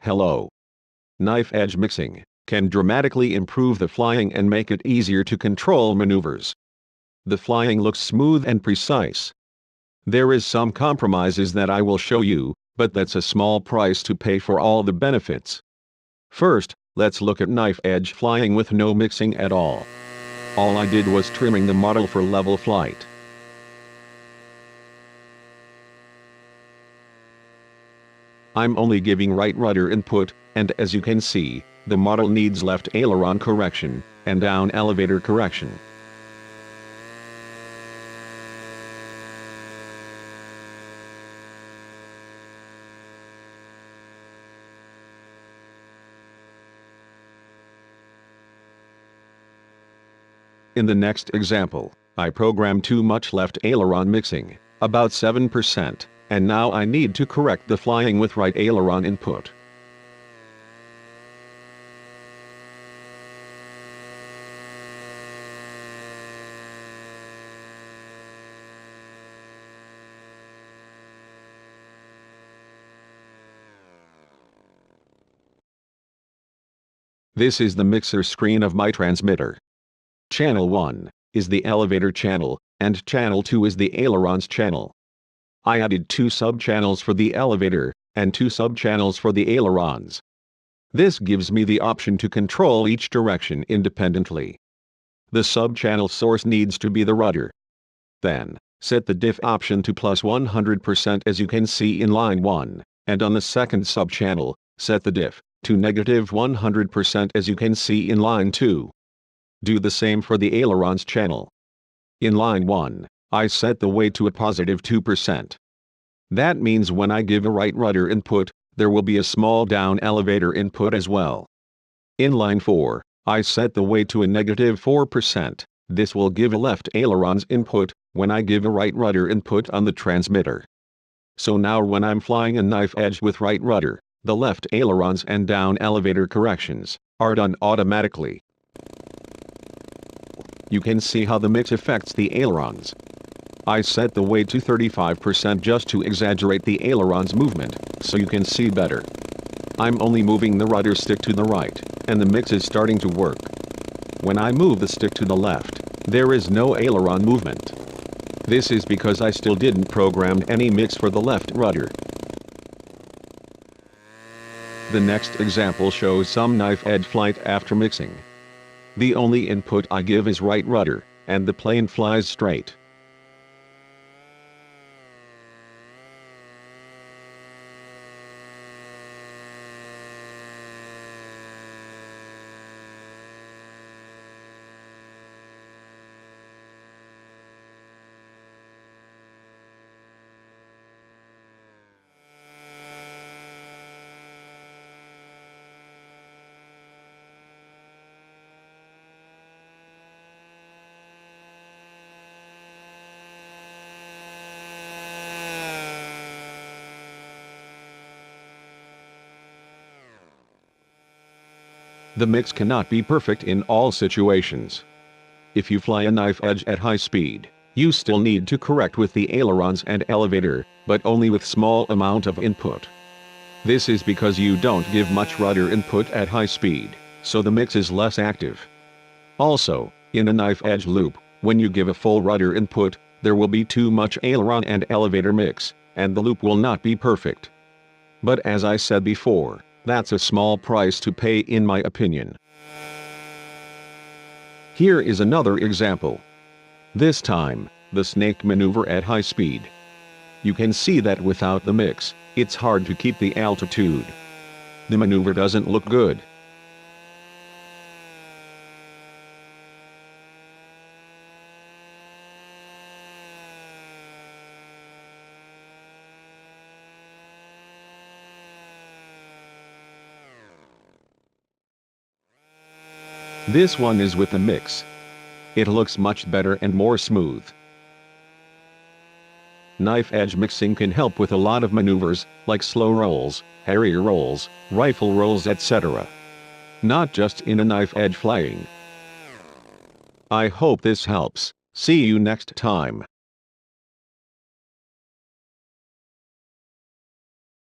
Hello. Knife edge mixing can dramatically improve the flying and make it easier to control maneuvers. The flying looks smooth and precise. There is some compromises that I will show you, but that's a small price to pay for all the benefits. First, let's look at knife edge flying with no mixing at all. All I did was trimming the model for level flight. I'm only giving right rudder input, and as you can see, the model needs left aileron correction, and down elevator correction. In the next example, I programmed too much left aileron mixing, about 7%, and now I need to correct the flying with right aileron input. This is the mixer screen of my transmitter. Channel 1 is the elevator channel, and channel 2 is the ailerons channel. I added 2 sub-channels for the elevator, and 2 sub-channels for the ailerons. This gives me the option to control each direction independently. The sub-channel source needs to be the rudder. Then, set the diff option to plus 100% as you can see in line 1, and on the second sub-channel, set the diff to negative 100% as you can see in line 2. Do the same for the ailerons channel. In line 1, I set the weight to a positive 2%. That means when I give a right rudder input, there will be a small down elevator input as well. In line 4, I set the weight to a negative 4%. This will give a left ailerons input when I give a right rudder input on the transmitter. So now when I'm flying a knife edge with right rudder, the left ailerons and down elevator corrections are done automatically. You can see how the mix affects the ailerons. I set the weight to 35% just to exaggerate the ailerons movement, so you can see better. I'm only moving the rudder stick to the right, and the mix is starting to work. When I move the stick to the left, there is no aileron movement. This is because I still didn't program any mix for the left rudder. The next example shows some knife edge flight after mixing. The only input I give is right rudder, and the plane flies straight. The mix cannot be perfect in all situations. If you fly a knife edge at high speed, you still need to correct with the ailerons and elevator, but only with small amount of input. This is because you don't give much rudder input at high speed, so the mix is less active. Also, in a knife edge loop, when you give a full rudder input, there will be too much aileron and elevator mix, and the loop will not be perfect. But as I said before, that's a small price to pay in my opinion. Here is another example. This time, the snake maneuver at high speed. You can see that without the mix, it's hard to keep the altitude. The maneuver doesn't look good. This one is with the mix. It looks much better and more smooth. Knife edge mixing can help with a lot of maneuvers, like slow rolls, Harrier rolls, rifle rolls, etc. Not just in a knife edge flying. I hope this helps. See you next time.